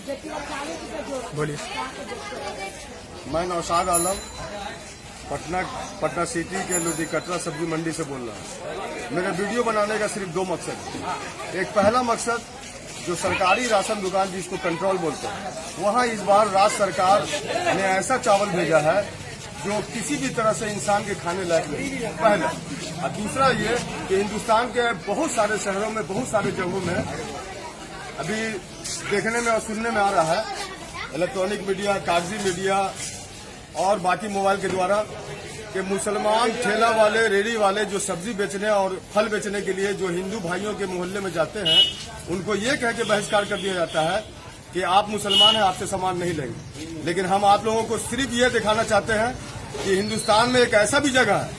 बोलिए। मैं नौशाद आलम पटना सिटी के लोधी कटरा सब्जी मंडी से बोल रहा हूँ। मेरे वीडियो बनाने का सिर्फ दो मकसद है। एक पहला मकसद, जो सरकारी राशन दुकान जिसको कंट्रोल बोलते हैं, वहाँ इस बार राज्य सरकार ने ऐसा चावल भेजा है जो किसी भी तरह से इंसान के खाने लायक नहीं, पहला। और दूसरा ये कि हिंदुस्तान के बहुत सारे शहरों में, बहुत सारे जगहों में अभी देखने में और सुनने में आ रहा है, इलेक्ट्रॉनिक मीडिया, कागजी मीडिया और बाकी मोबाइल के द्वारा, कि मुसलमान ठेला वाले, रेडी वाले जो सब्जी बेचने और फल बेचने के लिए जो हिंदू भाइयों के मोहल्ले में जाते हैं, उनको ये कह के बहिष्कार कर दिया जाता है कि आप मुसलमान हैं, आपसे सामान नहीं लेंगे। लेकिन हम आप लोगों को सिर्फ ये दिखाना चाहते हैं कि हिंदुस्तान में एक ऐसा भी जगह है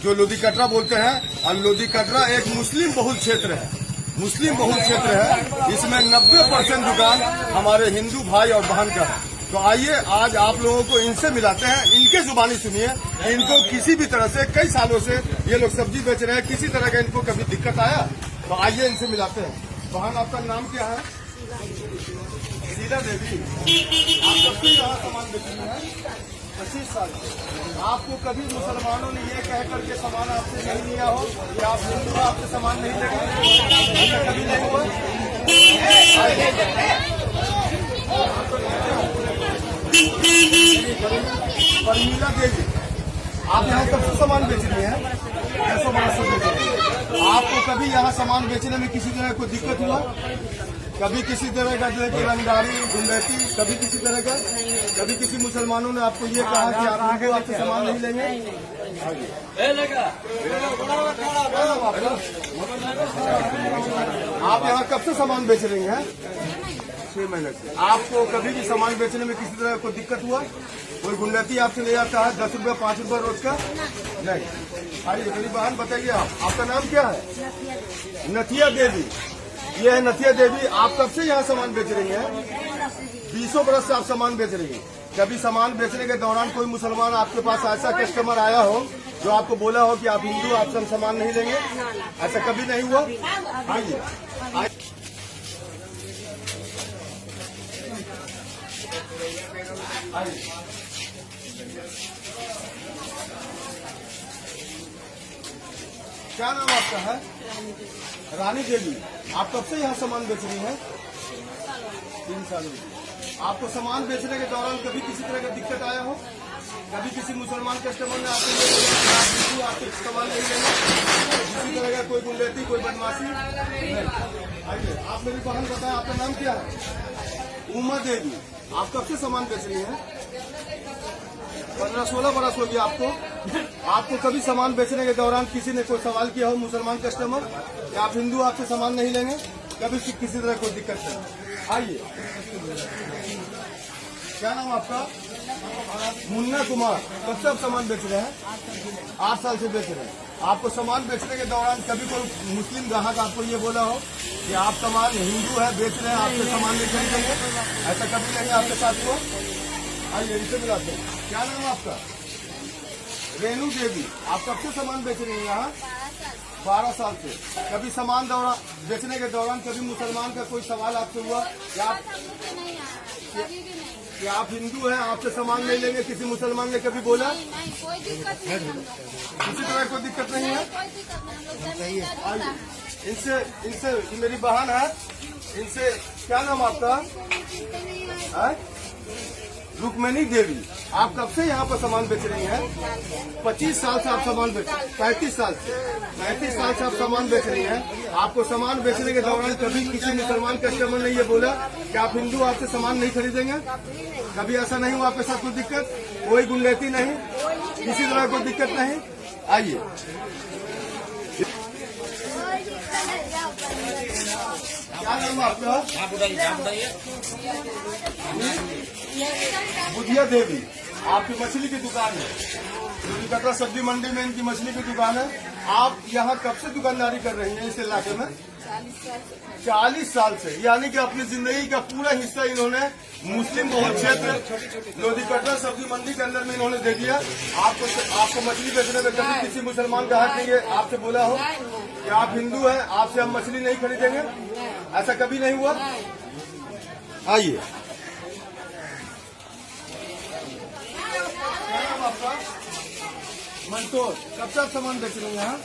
जो लोधी कटरा बोलते हैं, और लोधी कटरा एक मुस्लिम बहुल क्षेत्र है। मुस्लिम बहुल क्षेत्र है, इसमें 90% दुकान हमारे हिंदू भाई और बहन का है। तो आइए आज आप लोगों को इनसे मिलाते हैं, इनके जुबानी सुनिए। इनको किसी भी तरह से, कई सालों से ये लोग सब्जी बेच रहे हैं, किसी तरह का इनको कभी दिक्कत आया? तो आइए इनसे मिलाते हैं। बहन, आपका नाम क्या है? शीला देवी। आप कब से यहाँ सामान बेच रही हैं? 25 साल से। आपको कभी मुसलमानों ने ये कह करके सामान आपसे नहीं लिया हो कि आप हिंदू, आपसे सामान नहीं लेंगे? ऐसा कभी नहीं हुआ? परमीला देवी, आप यहाँ कब से सामान बेच रही हैं? 100 बेच रही हैं। आपको कभी यहाँ सामान बेचने में किसी तरह कोई दिक्कत हुआ? कभी किसी तरह का जो रंगदारी, गुंडैती, कभी किसी तरह का? कभी किसी मुसलमानों ने आपको ये कहा कि आप आगे आपसे सामान नहीं लेंगे? आप यहाँ कब से सामान बेच रही हैं? 6 महीने से। आपको कभी भी सामान बेचने में किसी तरह कोई दिक्कत हुआ? कोई गुंडैती आपसे ले जाता है 10 रुपया, 5 रुपया रोज का? नहीं। आइए मेरी बहन, बताइए आपका नाम क्या है? नथिया देवी। ये है नथिया देवी। आप कब से यहाँ सामान बेच रही हैं? 20 बरस से आप सामान बेच रही हैं। कभी सामान बेचने के दौरान कोई मुसलमान आपके पास ऐसा कस्टमर आया हो जो आपको बोला हो कि आप हिंदू, आपसे हम सामान नहीं लेंगे? ऐसा कभी नहीं हुआ? आइए। क्या नाम आपका है? रानी देवी। आप कब से यहाँ सामान बेच रही हैं? 3 साल हो। आपको सामान बेचने के दौरान कभी किसी तरह का दिक्कत आया हो? कभी किसी मुसलमान कस्टमर ने आपसे सामान नहीं लेंगे? किसी तरह का कोई गुंडैती, कोई बदमाशी? आइए, आप मेरी बहन बताएं, आपका नाम क्या है? उमा देवी। आप कब से सामान बेच रही हैं? 15-16 बरस हो गया आपको। आपको कभी सामान बेचने के दौरान किसी ने कोई सवाल किया हो, मुसलमान कस्टमर, कि आप हिंदू, आपसे सामान नहीं लेंगे? कभी किसी तरह कोई दिक्कत नहीं? आइए। क्या नाम आपका? मुन्ना कुमार। कब से आप सामान बेच रहे हैं? 8 साल से बेच रहे हैं। आपको सामान बेचने के दौरान कभी कोई मुस्लिम ग्राहक आपको ये बोला हो कि आप सामान हिंदू है, बेच रहे हैं, आपसे सामान नहीं खरीदेंगे? ऐसा कभी नहीं आपके साथ हुआ? आइए इनसे मिलाते हैं। क्या नाम है आपका? रेणु देवी। आप कब से सामान बेच रही हैं यहाँ? 12 साल से। कभी सामान बेचने के दौरान कभी मुसलमान का कोई सवाल आपसे हुआ कि आप हिंदू हैं, आपसे सामान नहीं लेंगे? किसी मुसलमान ने कभी बोला? कोई दिक्कत नहीं, किसी तरह कोई दिक्कत नहीं है? आइए इनसे मेरी बहन है, इनसे क्या नाम आपका? रुक्मणी देवी। आप कब से यहाँ पर सामान बेच रही हैं? 25 साल से आप सामान बेच 35 साल से आप सामान बेच रही हैं। आपको सामान बेचने के दौरान कभी किसी मुसलमान कस्टमर ने ये बोला कि आप हिंदू, आपसे सामान नहीं खरीदेंगे? कभी ऐसा नहीं हुआ आपके साथ? कोई दिक्कत, कोई गुंडैती नहीं, किसी तरह कोई दिक्कत नहीं? आइए। क्या नाम है आपका? बुधिया देवी। आपकी मछली की दुकान है, कटरा सब्जी मंडी में इनकी मछली की दुकान है। आप यहाँ कब से दुकानदारी कर रही हैं इस इलाके में? 40 साल से। यानी कि अपनी जिंदगी का पूरा हिस्सा इन्होंने मुस्लिम बहुल क्षेत्र लोधी कटरा सब्जी मंडी के अंदर में इन्होंने दे दिया। आपको मछली बेचने में कभी किसी मुसलमान ग्राहक ने आपसे बोला हो कि आप हिंदू हैं, आपसे हम मछली नहीं खरीदेंगे? ऐसा कभी नहीं हुआ? आइए। क्या नाम आपका? मंटोर। कब से आप सामान बेच रहे हैं यहाँ?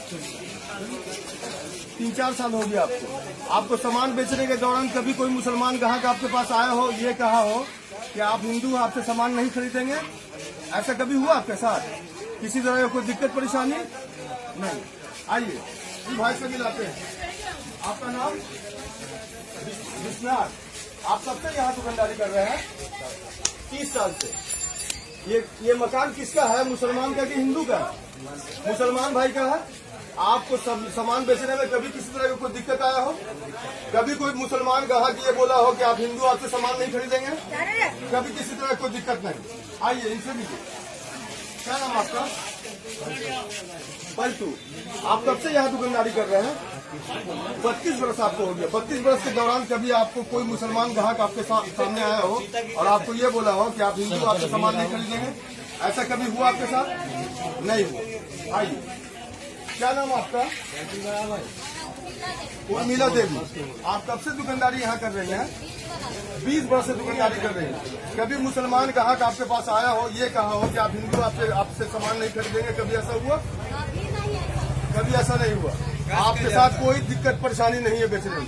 3-4 साल हो गया आपको। आपको सामान बेचने के दौरान कभी कोई मुसलमान ग्राहक आपके पास आया हो, ये कहा हो कि आप हिंदू आपसे सामान नहीं खरीदेंगे? ऐसा कभी हुआ आपके साथ? किसी तरह की कोई दिक्कत परेशानी नहीं? आइए इन भाई से मिलाते हैं। आपका नाम? विश्वनाथ। आप कब से यहाँ दुकानदारी कर रहे हैं? 30 साल से। ये मकान किसका है? मुसलमान का कि हिंदू का? मुसलमान भाई का है। आपको सामान बेचने में कभी किसी तरह की कोई दिक्कत आया हो? कभी कोई मुसलमान ग्राहक ये बोला हो कि आप हिंदू आपसे सामान नहीं खरीदेंगे? कभी किसी तरह की कोई दिक्कत नहीं? आइए इनसे भी। क्या नाम आपका? पलटू। आप कब से यहाँ दुकानदारी कर रहे हैं? 32 वर्ष आपको हो गया। 32 वर्ष के दौरान कभी आपको कोई मुसलमान ग्राहक आपके सामने आया हो और आपको ये बोला हो कि आप हिंदू आपसे सामान नहीं खरीदेंगे? ऐसा कभी हुआ आपके साथ? नहीं हुआ। आइए। क्या नाम आपका? उर्मिला देवी। आप कब से दुकानदारी यहाँ कर रही हैं? 20 वर्ष से दुकानदारी कर रही हैं। कभी मुसलमान ग्राहक आपके पास आया हो, ये कहा हो कि आप हिंदू आपसे सामान नहीं खरीदेंगे? कभी ऐसा हुआ? कभी ऐसा नहीं हुआ। आपके साथ कोई दिक्कत परेशानी नहीं है बेचने में।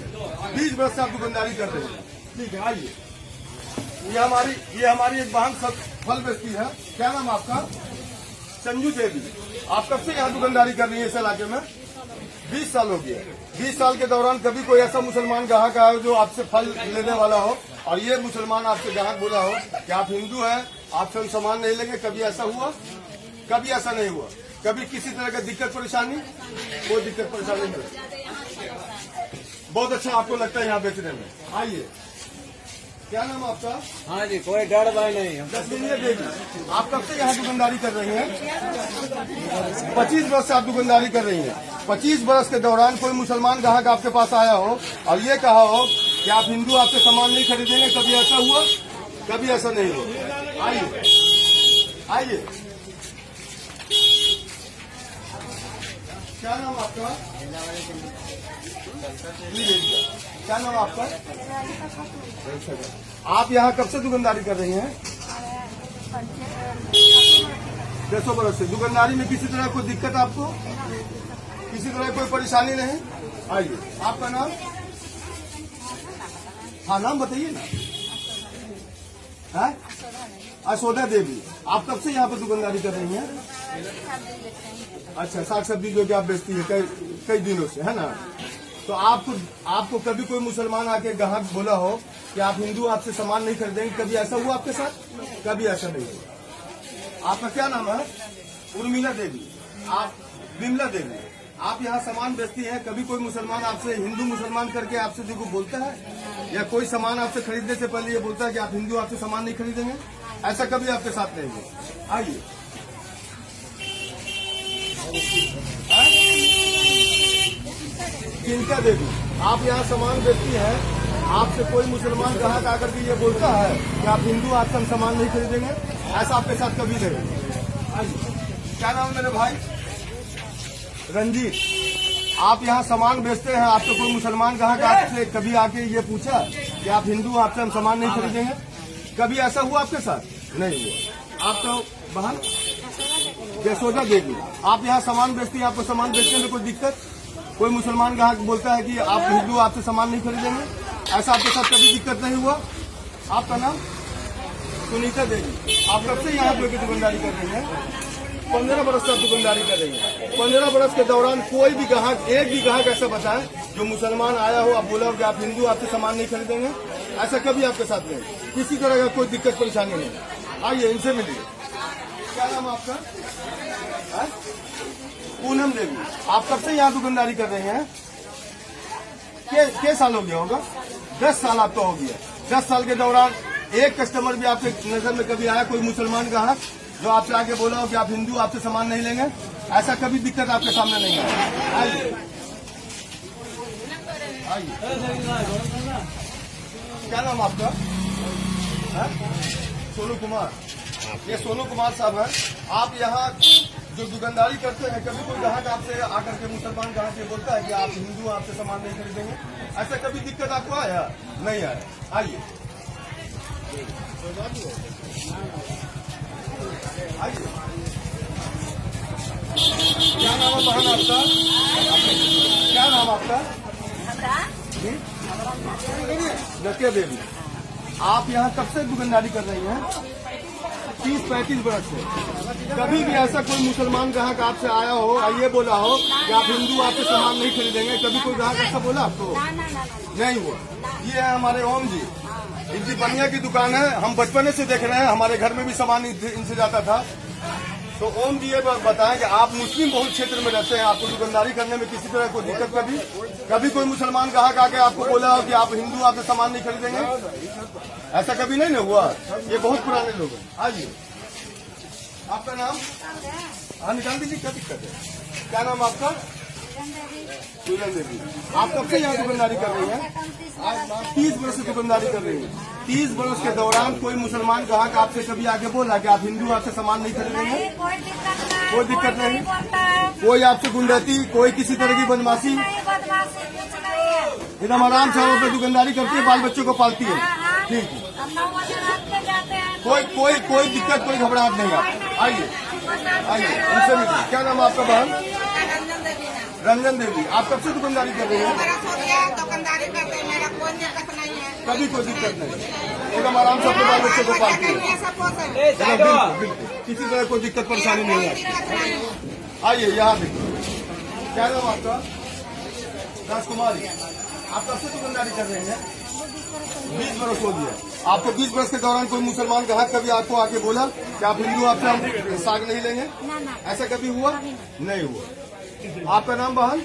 20 वर्ष से आप दुकानदारी कर रहे हैं। ठीक है, आइए। ये हमारी एक बहन फल बेचती है। क्या नाम आपका? संजू देवी। आप कब से यहाँ दुकानदारी कर रही है इस इलाके में? 20 साल हो गया। 20 साल के दौरान कभी कोई ऐसा मुसलमान ग्राहक आया हो जो आपसे फल लेने वाला हो और ये मुसलमान आपसे ग्राहक बोला हो कि आप हिंदू हैं, आपसे हम सामान नहीं लेंगे? कभी ऐसा हुआ? कभी ऐसा नहीं हुआ। कभी किसी तरह का दिक्कत परेशानी? कोई दिक्कत परेशानी नहीं। बहुत अच्छा आपको लगता है यहाँ बेचने में। आइए। क्या नाम आपका? हाँ जी, कोई डर भाई नहीं। दशमिनिया देवी। आप कब से यहाँ दुकानदारी कर रही हैं? 25 वर्ष से आप दुकानदारी कर रही हैं। 25 वर्ष के दौरान कोई मुसलमान ग्राहक आपके पास आया हो और ये कहा हो कि आप हिंदू आपसे सामान नहीं खरीदेंगे? कभी ऐसा हुआ? कभी ऐसा नहीं हुआ। आइए। आइए। क्या नाम आपका? क्या नाम आपका? आप यहाँ कब से दुकानदारी कर रही हैं? 600 वर्ष से। दुकानदारी में किसी तरह कोई दिक्कत आपको? किसी तरह कोई परेशानी नहीं? आइए। आपका नाम? हाँ, नाम बताइए ना। है? यशोदा देवी। आप कब से यहाँ पर दुकानदारी कर रही हैं? अच्छा, साग सब्जी जो कि आप बेचती है कई दिनों से, है ना? तो आपको कभी कोई मुसलमान आके ग्राहक बोला हो कि आप हिंदू आपसे सामान नहीं खरीदेंगे? कभी ऐसा हुआ आपके साथ? कभी ऐसा नहीं हुआ। आपका क्या नाम है? उर्मिला देवी। आप विमला देवी। आप यहाँ सामान बेचती हैं। कभी कोई मुसलमान आपसे हिंदू मुसलमान करके आपसे जो बोलता है या कोई सामान आपसे खरीदने से पहले ये बोलता है कि आप हिंदू आपसे सामान नहीं खरीदेंगे? ऐसा कभी आपके साथ नहीं हुआ। आइए। चिंता देवी। आप यहाँ सामान बेचती हैं। आपसे कोई मुसलमान ग्राहक आकर के ये बोलता है कि आप हिंदू आपसे हम सामान नहीं खरीदेंगे? ऐसा आपके साथ कभी नहीं। क्या नाम है मेरे भाई? रंजीत। आप यहाँ सामान बेचते हैं। आपसे कोई मुसलमान ग्राहक आपसे कभी आके ये पूछा कि आप हिंदू आपसे हम सामान नहीं खरीदेंगे? कभी ऐसा हुआ आपके साथ? नहीं हुआ। आपका बहन? यशोदा देवी। आप यहाँ सामान बेचती हैं। आपको सामान बेचने में कोई दिक्कत? कोई मुसलमान ग्राहक बोलता है कि आप हिंदू आपसे सामान नहीं खरीदेंगे? ऐसा आपके साथ कभी दिक्कत नहीं हुआ? आपका नाम? सुनीता देवी। आप कब से यहाँ पे दुकानदारी कर रही हैं? 15 वर्ष से दुकानदारी कर रही है। 15 वर्ष के दौरान कोई भी ग्राहक, एक भी ग्राहक ऐसा बताए जो मुसलमान आया हो, आप बोला हो कि आप हिंदू आपसे सामान नहीं खरीदेंगे? ऐसा कभी आपके साथ नहीं? किसी तरह का कोई दिक्कत परेशानी नहीं? आइए इनसे मिलिए। क्या नाम आपका? पूनम देवी। आप कब से यहाँ दुकानदारी कर रहे हैं? क्या साल हो गया होगा? 10 साल आपका हो गया। 10 साल के दौरान एक कस्टमर भी आपके नजर में कभी आया कोई मुसलमान ग्राहक जो आपसे आके बोला हो कि आप हिंदू आपसे सामान नहीं लेंगे? ऐसा कभी दिक्कत आपके सामने नहीं है? आइए। क्या नाम आपका? सोनू कुमार। ये सोनू कुमार साहब है। आप यहाँ जो दुकानदारी करते हैं, कभी कोई ग्राहक आपसे आकर के मुसलमान ग्राहक से बोलता है कि आप हिंदू आपसे सामान नहीं खरीदेंगे? ऐसा कभी दिक्कत आपको आया? नहीं आया। आइए। आइए। क्या नाम है बहन आपका? क्या नाम आपका? नकिया देवी। आप यहाँ कब से दुकानदारी कर रही हैं? 30-35 वर्ष से। कभी भी ऐसा कोई मुसलमान ग्राहक आपसे आया हो और ये बोला हो कि आप हिंदू आपसे सामान नहीं खरीदेंगे? कभी कोई ग्राहक ऐसा बोला आपको? नहीं हुआ। ये है हमारे ओम जी, इनकी बनिया की दुकान है। हम बचपन से देख रहे हैं, हमारे घर में भी सामान इनसे जाता था। तो ओम जी ये बताएं कि आप मुस्लिम बहुल क्षेत्र में रहते हैं, आपको दुकानदारी करने में किसी तरह कोई दिक्कत कभी कोई मुसलमान ग्राहक आके आपको बोला हो कि आप हिंदू आपसे सामान नहीं खरीदेंगे? ऐसा कभी नहीं ना हुआ। ये बहुत पुराने लोग हैं। आइए, आपका नाम? हाँ, निकाल दीजिए, क्या दिक्कत है? क्या नाम आपका? पूरन देवी। आप कब से यहाँ दुकानदारी कर रही हैं? 30 वर्ष से दुकानदारी कर रही हैं। 30 वर्ष के दौरान कोई मुसलमान ग्राहक आपसे कभी आके बोला कि आप हिंदू आपसे सामान नहीं खरीदेंगे? कोई दिक्कत नहीं। कोई आपसे गुंडती, कोई किसी तरह की बदमाशी? एकदम आराम से आप दुकानदारी करती है, बाल बच्चों को पालती है। ठीक है, कोई दिक्कत, कोई घबराहट नहीं। आप आइए, उनसे मिलिए। क्या नाम आपका बहन? रंजन देवी। आप कब से दुकानदारी कर रही हैं? दुकानदारी करते हैं, मेरा कोई दिक्कत नहीं है। कभी कोई दिक्कत नहीं, एकदम आराम से अपने बाल बच्चों को पालती है। बिल्कुल, किसी तरह कोई दिक्कत परेशानी नहीं है। आइए, यहाँ देखिए। क्या नाम आपका? राजकुमारी। आप कब से दुकानदारी कर रहे हैं? 20 वर्ष हो गया। आपको 20 वर्ष के दौरान कोई मुसलमान ग्राहक कभी आपको आके बोला कि आप हिंदू आपसे हम साग नहीं लेंगे? ऐसा कभी हुआ? नहीं हुआ। आपका नाम बहन?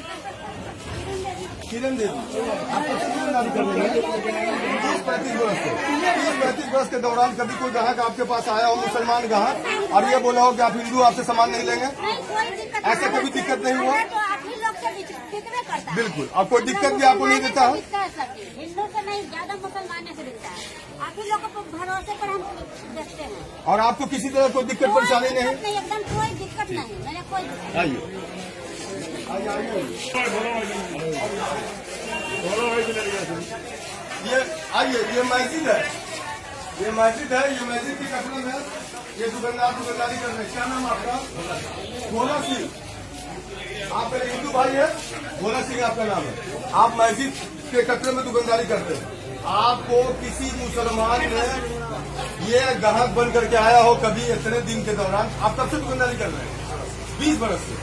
किरण देवी। आप कब से दुकानदारी कर रहे हैं? 30-35 वर्ष से। 30-35 वर्ष के दौरान कभी कोई ग्राहक आपके पास आया हो, मुसलमान ग्राहक, और ये बोला हो कि आप हिंदू आपसे सामान नहीं लेंगे? ऐसा कभी दिक्कत नहीं हुआ? बिल्कुल। और कोई दिक्कत भी आपको नहीं देता है? हिंदू से नहीं, ज्यादा मुसलमानों से दिखता है। आप ही लोग को भरोसे पर हम देखते हैं। और आपको किसी तरह कोई दिक्कत परेशानी नहीं? एकदम कोई दिक्कत नहीं, मेरा कोई। आइए, ये आइए, ये मस्जिद है, ये मस्जिद के कटरे में ये दुकानदारी कर रहे हैं। क्या नाम आपका? भोला सिंह। आप मेरे हिंदू भाई है? भोला सिंह आपका नाम है। आप मस्जिद के कटरे में दुकानदारी करते हैं। आपको किसी मुसलमान ने ये ग्राहक बन करके आया हो कभी इतने दिन के दौरान? आप कब से दुकानदारी कर रहे हैं? 20 वर्ष से।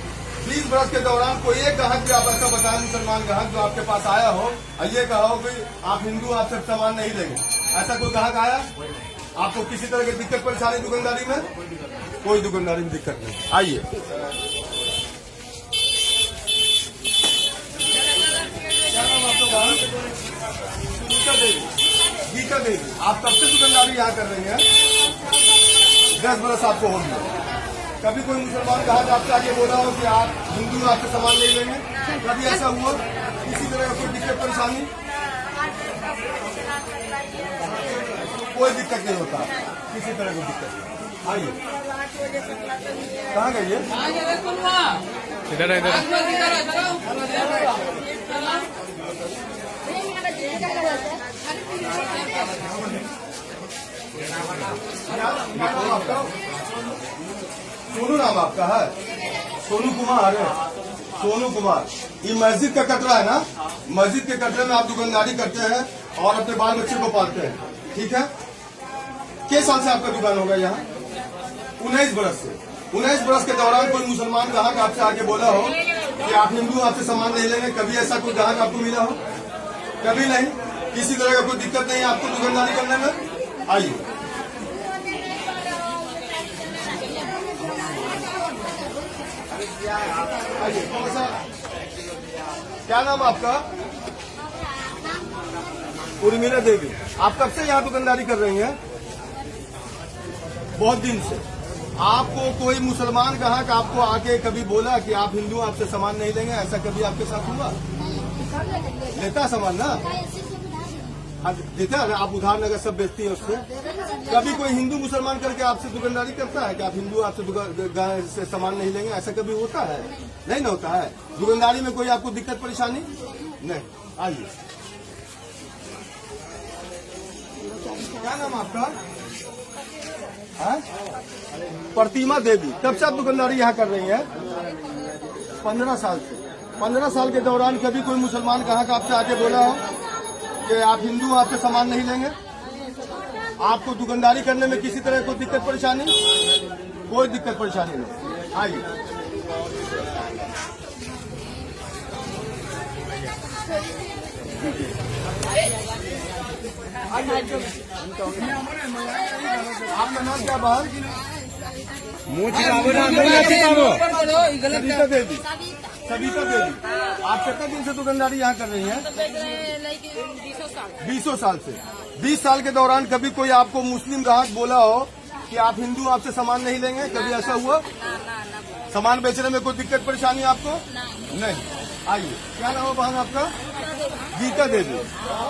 20 वर्ष के दौरान कोई एक ग्राहक भी आप ऐसा बताएं, मुसलमान ग्राहक जो आपके पास आया हो और ये कहा हो कि आप हिंदू आपसे सामान नहीं लेंगे? ऐसा कोई ग्राहक आया? आपको किसी तरह की दिक्कत परेशानी दुकानदारी में? कोई दुकानदारी में दिक्कत नहीं। आइए, क्या नाम आपका? गीता देवी। आप कब से दुकानदारी यहाँ कर रही हैं? 10 वर्ष आपको हो गया। कभी कोई मुसलमान ग्राहक आपसे आगे बोला हो कि आप हिंदू आपसे सामान नहीं लेंगे? कभी ऐसा हुआ? किसी तरह का कोई दिक्कत परेशानी? कोई दिक्कत नहीं होता, किसी तरह की दिक्कत नहीं। आइए, कहाँ गई है? इधर इधर। आपका सोनू नाम आपका है? सोनू कुमार है। सोनू कुमार। ये मस्जिद का कटरा है ना? मस्जिद के कटरे में आप दुकानदारी करते हैं और अपने बाल बच्चे को पालते हैं, ठीक है? किस साल से आपका दुकान होगा यहाँ? 19 वर्ष से। 19 वर्ष के दौरान कोई मुसलमान ग्राहक आपसे आके बोला हो कि आप हिंदू आपसे सामान नहीं लेंगे? कभी ऐसा कोई ग्राहक आपको मिला हो? कभी नहीं। किसी तरह का कोई दिक्कत नहीं है आपको दुकानदारी करने में? आइए, क्या नाम आपका? उर्मिला देवी। आप कब से यहाँ दुकानदारी कर रही हैं? बहुत दिन से। आपको कोई मुसलमान ग्राहक आपको आके कभी बोला कि आप हिंदू आपसे सामान नहीं लेंगे? ऐसा कभी आपके साथ हुआ? लेता सामान ना? देता है ना? आप उधार नगर सब बेचती हैं उससे। कभी कोई हिंदू मुसलमान करके आपसे दुकानदारी करता है कि आप हिंदू आपसे से सामान नहीं लेंगे? ऐसा कभी होता है? नहीं ना होता है। दुकानदारी में कोई आपको दिक्कत परेशानी नहीं। आइए, क्या नाम आपका? हाँ? प्रतिमा देवी, कब से आप दुकानदारी यहाँ कर रही हैं? 15 साल से। 15 साल के दौरान कभी कोई मुसलमान कहाँ का आपसे आके बोला हो कि आप हिंदू आपसे सामान नहीं लेंगे? आपको दुकानदारी करने में किसी तरह कोई दिक्कत परेशानी? कोई दिक्कत परेशानी नहीं। आइए, आपका नाम क्या बहन? मुँह छिपावो ना, अंदर ना छिपावो। सविता देवी। सविता देवी, आप कितने दिन से दुकानदारी यहाँ कर रही हैं? 20 साल से। 20 साल के दौरान कभी कोई आपको मुस्लिम ग्राहक बोला हो कि आप हिंदू आपसे सामान नहीं लेंगे? कभी ऐसा हुआ? सामान बेचने में कोई दिक्कत परेशानी आपको? नहीं। आइए, क्या नाम है बहन आपका? गीता देवी।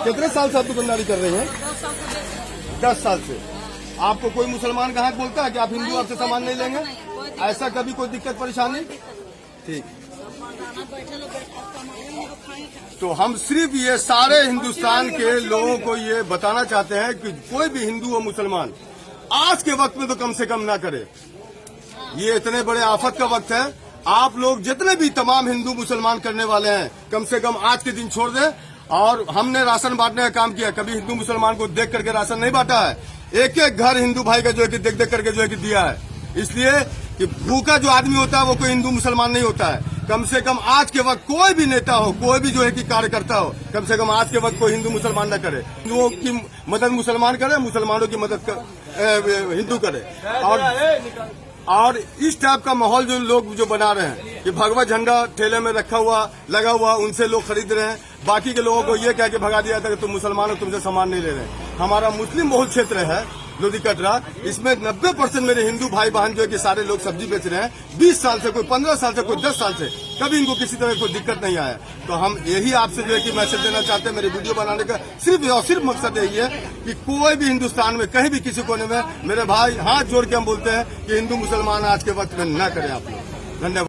कितने साल से आप दुकानदारी कर रही हैं? 10 साल से। आपको कोई मुसलमान ग्राहक बोलता है कि आप हिंदू आपसे सामान नहीं लेंगे? ऐसा कभी कोई दिक्कत परेशानी? ठीक। तो हम सिर्फ ये सारे हिंदुस्तान के लोगों को ये बताना चाहते हैं कि कोई भी हिंदू और मुसलमान आज के वक्त में तो कम से कम ना करे। ये इतने बड़े आफत का वक्त है। आप लोग जितने भी तमाम हिंदू मुसलमान करने वाले हैं, कम से कम आज के दिन छोड़ दें। और हमने राशन बांटने का काम किया, कभी हिंदू मुसलमान को देख करके राशन नहीं बांटा है। एक एक घर हिंदू भाई का जो है कि देख देख करके जो है कि दिया है। इसलिए कि भूखा जो आदमी होता है वो कोई हिंदू मुसलमान नहीं होता है। कम से कम आज के वक्त कोई भी नेता हो, कोई भी जो है कि कार्यकर्ता हो, कम से कम आज के वक्त कोई हिंदू मुसलमान न करे। हिंदुओं की मदद मुसलमान करे, मुसलमानों की मदद हिंदू करे। और इस टाइप का माहौल जो लोग जो बना रहे हैं कि भगवा झंडा ठेले में रखा हुआ लगा हुआ, उनसे लोग खरीद रहे हैं। बाकी के लोगों को ये कह के भगा दिया था कि तुम मुसलमान हो, तुमसे सामान नहीं ले रहे। हमारा मुस्लिम बहुल क्षेत्र है लोधी कटरा, इसमें 90% मेरे हिंदू भाई बहन जो है कि सारे लोग सब्जी बेच रहे हैं। 20 साल से, कोई 15 साल से, कोई 10 साल से, कभी इनको किसी तरह कोई दिक्कत नहीं आया। तो हम यही आपसे जो है कि मैसेज देना चाहते हैं। मेरे वीडियो बनाने का सिर्फ और सिर्फ मकसद यही है कि कोई भी हिंदुस्तान में कहीं भी किसी कोने में मेरे भाई हाथ जोड़ के हम बोलते हैं कि हिंदू मुसलमान आज के वक्त में न करें आप लोग। धन्यवाद।